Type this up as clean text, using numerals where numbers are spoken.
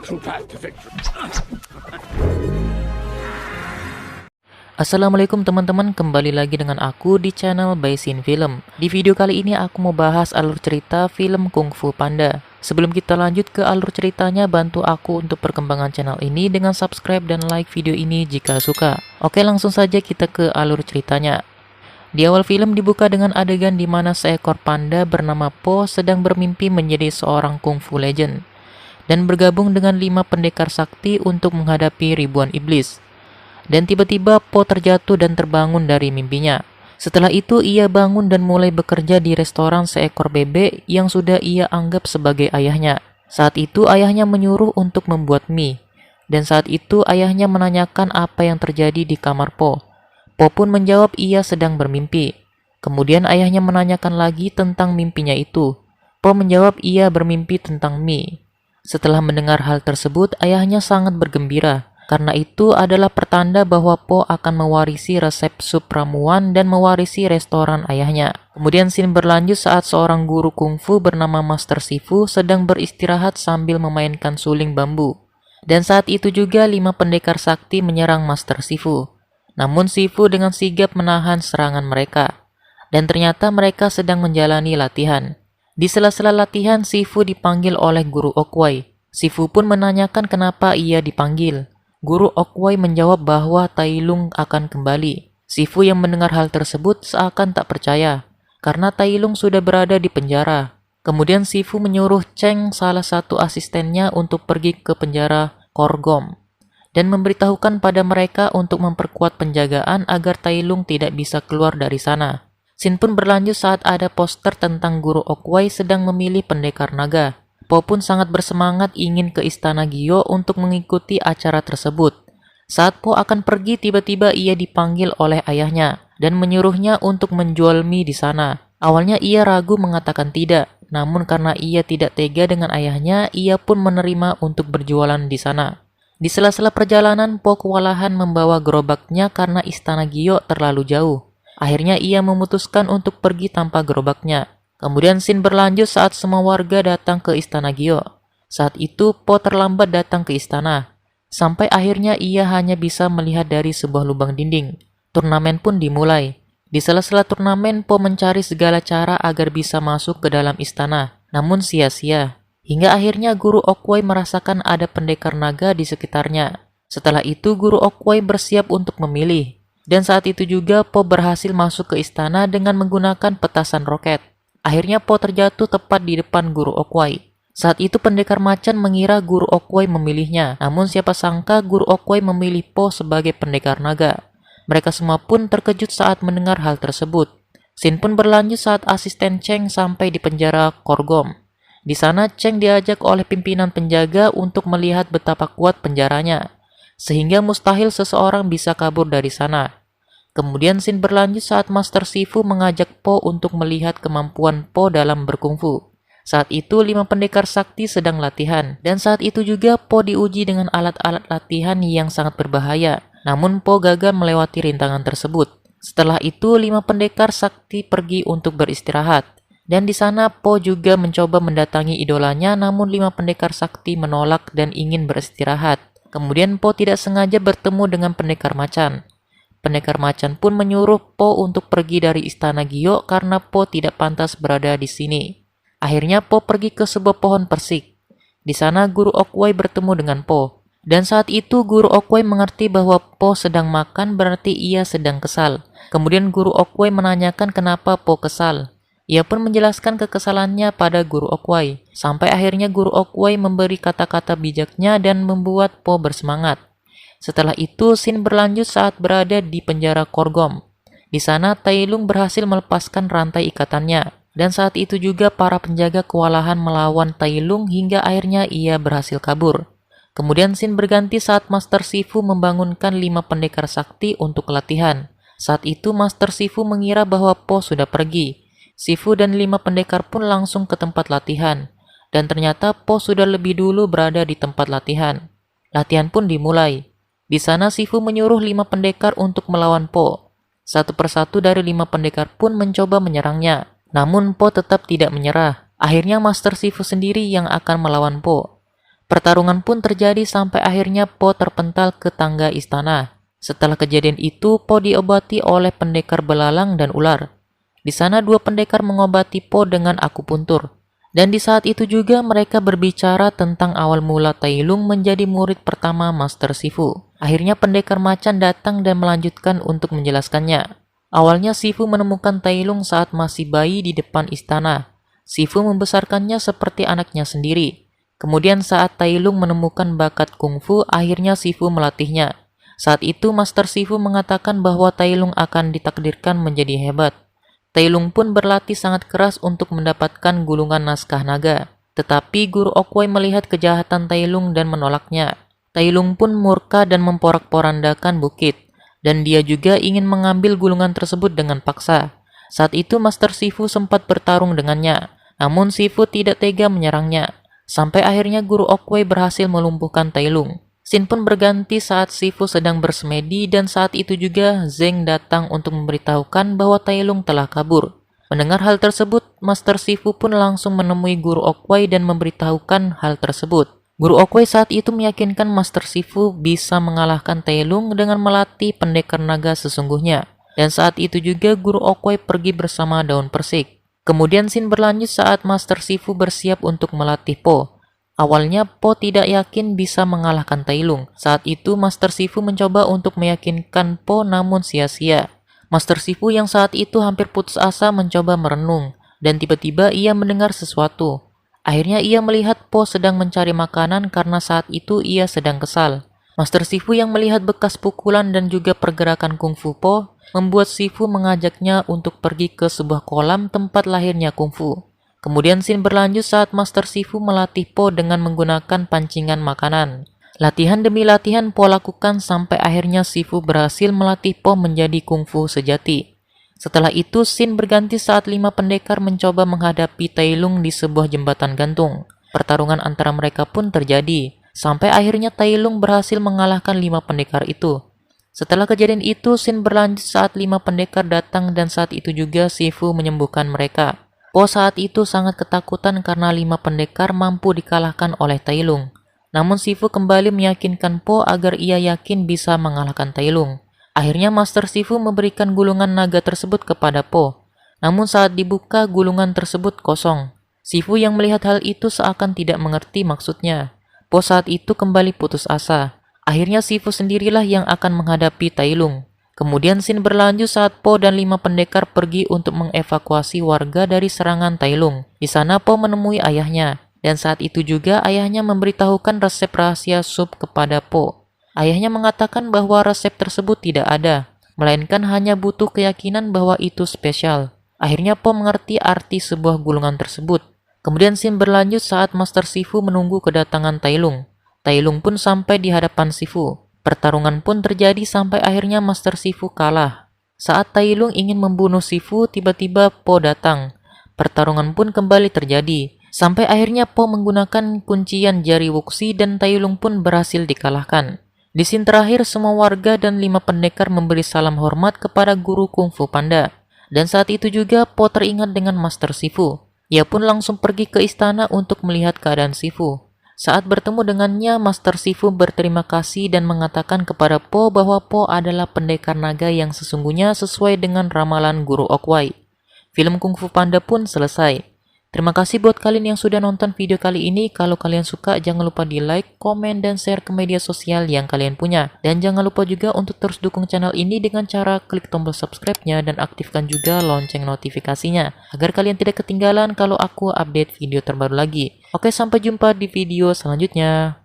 true path to victory. Assalamualaikum teman-teman, kembali lagi dengan aku di channel Baisin Film. Di video kali ini aku mau bahas alur cerita film Kung Fu Panda. Sebelum kita lanjut ke alur ceritanya, bantu aku untuk perkembangan channel ini dengan subscribe dan like video ini jika suka. Oke, langsung saja kita ke alur ceritanya. Di awal film dibuka dengan adegan di mana seekor panda bernama Po sedang bermimpi menjadi seorang Kung Fu legend dan bergabung dengan 5 pendekar sakti untuk menghadapi ribuan iblis. Dan tiba-tiba Po terjatuh dan terbangun dari mimpinya. Setelah itu ia bangun dan mulai bekerja di restoran seekor bebek yang sudah ia anggap sebagai ayahnya. Saat itu ayahnya menyuruh untuk membuat mie. Dan saat itu ayahnya menanyakan apa yang terjadi di kamar Po. Po pun menjawab ia sedang bermimpi. Kemudian ayahnya menanyakan lagi tentang mimpinya itu. Po menjawab ia bermimpi tentang mie. Setelah mendengar hal tersebut, ayahnya sangat bergembira. Karena itu adalah pertanda bahwa Po akan mewarisi resep sup ramuan dan mewarisi restoran ayahnya. Kemudian scene berlanjut saat seorang guru kungfu bernama Master Sifu sedang beristirahat sambil memainkan suling bambu. Dan saat itu juga 5 pendekar sakti menyerang Master Sifu. Namun Sifu dengan sigap menahan serangan mereka. Dan ternyata mereka sedang menjalani latihan. Di sela-sela latihan, Sifu dipanggil oleh Guru Okwai. Sifu pun menanyakan kenapa ia dipanggil. Guru Okwai menjawab bahwa Tai Lung akan kembali. Sifu yang mendengar hal tersebut seakan tak percaya, karena Tai Lung sudah berada di penjara. Kemudian Sifu menyuruh Cheng, salah satu asistennya, untuk pergi ke penjara Korgom dan memberitahukan pada mereka untuk memperkuat penjagaan agar Tai Lung tidak bisa keluar dari sana. Scene pun berlanjut saat ada poster tentang Guru Okwai sedang memilih pendekar naga. Po pun sangat bersemangat ingin ke istana Gyo untuk mengikuti acara tersebut. Saat Po akan pergi, tiba-tiba ia dipanggil oleh ayahnya dan menyuruhnya untuk menjual mie di sana. Awalnya ia ragu mengatakan tidak, namun karena ia tidak tega dengan ayahnya, ia pun menerima untuk berjualan di sana. Di sela-sela perjalanan, Po kewalahan membawa gerobaknya karena istana Gyo terlalu jauh. Akhirnya ia memutuskan untuk pergi tanpa gerobaknya. Kemudian scene berlanjut saat semua warga datang ke istana Gyo. Saat itu Po terlambat datang ke istana. Sampai akhirnya ia hanya bisa melihat dari sebuah lubang dinding. Turnamen pun dimulai. Di sela-sela turnamen, Po mencari segala cara agar bisa masuk ke dalam istana. Namun sia-sia. Hingga akhirnya Guru Okwai merasakan ada pendekar naga di sekitarnya. Setelah itu Guru Okwai bersiap untuk memilih. Dan saat itu juga Po berhasil masuk ke istana dengan menggunakan petasan roket. Akhirnya Po terjatuh tepat di depan Guru Okwai. Saat itu pendekar macan mengira Guru Okwai memilihnya. Namun siapa sangka Guru Okwai memilih Po sebagai pendekar naga. Mereka semua pun terkejut saat mendengar hal tersebut. Scene pun berlanjut saat asisten Cheng sampai di penjara Korgom. Di sana Cheng diajak oleh pimpinan penjaga untuk melihat betapa kuat penjaranya. Sehingga mustahil seseorang bisa kabur dari sana. Kemudian scene berlanjut saat Master Sifu mengajak Po untuk melihat kemampuan Po dalam berkungfu. Saat itu 5 pendekar sakti sedang latihan. Dan saat itu juga Po diuji dengan alat-alat latihan yang sangat berbahaya. Namun Po gagal melewati rintangan tersebut. Setelah itu 5 pendekar sakti pergi untuk beristirahat. Dan di sana Po juga mencoba mendatangi idolanya, namun 5 pendekar sakti menolak dan ingin beristirahat. Kemudian Po tidak sengaja bertemu dengan pendekar macan. Pendekar macan pun menyuruh Po untuk pergi dari istana Gyo karena Po tidak pantas berada di sini. Akhirnya Po pergi ke sebuah pohon persik. Di sana Guru Okwai bertemu dengan Po. Dan saat itu Guru Okwai mengerti bahwa Po sedang makan, berarti ia sedang kesal. Kemudian Guru Okwai menanyakan kenapa Po kesal. Ia pun menjelaskan kekesalannya pada Guru Okwai. Sampai akhirnya Guru Okwai memberi kata-kata bijaknya dan membuat Po bersemangat. Setelah itu, scene berlanjut saat berada di penjara Korgom. Di sana, Tai Lung berhasil melepaskan rantai ikatannya. Dan saat itu juga para penjaga kewalahan melawan Tai Lung hingga akhirnya ia berhasil kabur. Kemudian scene berganti saat Master Sifu membangunkan 5 pendekar sakti untuk latihan. Saat itu Master Sifu mengira bahwa Po sudah pergi. Sifu dan 5 pendekar pun langsung ke tempat latihan. Dan ternyata Po sudah lebih dulu berada di tempat latihan. Latihan pun dimulai. Di sana Sifu menyuruh 5 pendekar untuk melawan Po. Satu persatu dari 5 pendekar pun mencoba menyerangnya. Namun Po tetap tidak menyerah. Akhirnya Master Sifu sendiri yang akan melawan Po. Pertarungan pun terjadi sampai akhirnya Po terpental ke tangga istana. Setelah kejadian itu, Po diobati oleh pendekar belalang dan ular. Di sana dua pendekar mengobati Po dengan akupuntur. Dan di saat itu juga mereka berbicara tentang awal mula Tai Lung menjadi murid pertama Master Shifu. Akhirnya pendekar macan datang dan melanjutkan untuk menjelaskannya. Awalnya Shifu menemukan Tai Lung saat masih bayi di depan istana. Shifu membesarkannya seperti anaknya sendiri. Kemudian saat Tai Lung menemukan bakat kungfu, akhirnya Shifu melatihnya. Saat itu Master Shifu mengatakan bahwa Tai Lung akan ditakdirkan menjadi hebat. Tai Lung pun berlatih sangat keras untuk mendapatkan gulungan naskah naga. Tetapi Guru Okwai melihat kejahatan Tai Lung dan menolaknya. Tai Lung pun murka dan memporak-porandakan bukit. Dan dia juga ingin mengambil gulungan tersebut dengan paksa. Saat itu Master Shifu sempat bertarung dengannya. Namun Shifu tidak tega menyerangnya. Sampai akhirnya Guru Okwai berhasil melumpuhkan Tai Lung. Scene pun berganti saat Shifu sedang bersemedi dan saat itu juga Zeng datang untuk memberitahukan bahwa Tai Lung telah kabur. Mendengar hal tersebut, Master Shifu pun langsung menemui Guru Okwai dan memberitahukan hal tersebut. Guru Okwai saat itu meyakinkan Master Shifu bisa mengalahkan Tai Lung dengan melatih pendekar naga sesungguhnya. Dan saat itu juga Guru Okwai pergi bersama daun persik. Kemudian scene berlanjut saat Master Shifu bersiap untuk melatih Po. Awalnya Po tidak yakin bisa mengalahkan Tai Lung. Saat itu Master Shifu mencoba untuk meyakinkan Po namun sia-sia. Master Shifu yang saat itu hampir putus asa mencoba merenung. Dan tiba-tiba ia mendengar sesuatu. Akhirnya ia melihat Po sedang mencari makanan karena saat itu ia sedang kesal. Master Shifu yang melihat bekas pukulan dan juga pergerakan kungfu Po membuat Shifu mengajaknya untuk pergi ke sebuah kolam tempat lahirnya kungfu. Kemudian scene berlanjut saat Master Shifu melatih Po dengan menggunakan pancingan makanan. Latihan demi latihan Po lakukan sampai akhirnya Shifu berhasil melatih Po menjadi kungfu sejati. Setelah itu scene berganti saat 5 pendekar mencoba menghadapi Tai Lung di sebuah jembatan gantung. Pertarungan antara mereka pun terjadi. Sampai akhirnya Tai Lung berhasil mengalahkan 5 pendekar itu. Setelah kejadian itu scene berlanjut saat 5 pendekar datang dan saat itu juga Shifu menyembuhkan mereka. Po saat itu sangat ketakutan karena 5 pendekar mampu dikalahkan oleh Tai Lung. Namun Shifu kembali meyakinkan Po agar ia yakin bisa mengalahkan Tai Lung. Akhirnya Master Shifu memberikan gulungan naga tersebut kepada Po. Namun saat dibuka gulungan tersebut kosong. Shifu yang melihat hal itu seakan tidak mengerti maksudnya. Po saat itu kembali putus asa. Akhirnya Shifu sendirilah yang akan menghadapi Tai Lung. Kemudian scene berlanjut saat Po dan 5 pendekar pergi untuk mengevakuasi warga dari serangan Tai Lung. Di sana Po menemui ayahnya, dan saat itu juga ayahnya memberitahukan resep rahasia sup kepada Po. Ayahnya mengatakan bahwa resep tersebut tidak ada, melainkan hanya butuh keyakinan bahwa itu spesial. Akhirnya Po mengerti arti sebuah gulungan tersebut. Kemudian scene berlanjut saat Master Shifu menunggu kedatangan Tai Lung. Tai Lung pun sampai di hadapan Shifu. Pertarungan pun terjadi sampai akhirnya Master Shifu kalah. Saat Tai Lung ingin membunuh Shifu, tiba-tiba Po datang. Pertarungan pun kembali terjadi. Sampai akhirnya Po menggunakan kuncian jari wuxi dan Tai Lung pun berhasil dikalahkan. Di scene terakhir, semua warga dan 5 pendekar memberi salam hormat kepada guru kungfu panda. Dan saat itu juga Po teringat dengan Master Shifu. Ia pun langsung pergi ke istana untuk melihat keadaan Shifu. Saat bertemu dengannya, Master Shifu berterima kasih dan mengatakan kepada Po bahwa Po adalah pendekar naga yang sesungguhnya sesuai dengan ramalan Guru Okwai. Film Kung Fu Panda pun selesai. Terima kasih buat kalian yang sudah nonton video kali ini. Kalau kalian suka, jangan lupa di like, komen, dan share ke media sosial yang kalian punya. Dan jangan lupa juga untuk terus dukung channel ini dengan cara klik tombol subscribe-nya dan aktifkan juga lonceng notifikasinya, agar kalian tidak ketinggalan kalau aku update video terbaru lagi. Oke, sampai jumpa di video selanjutnya.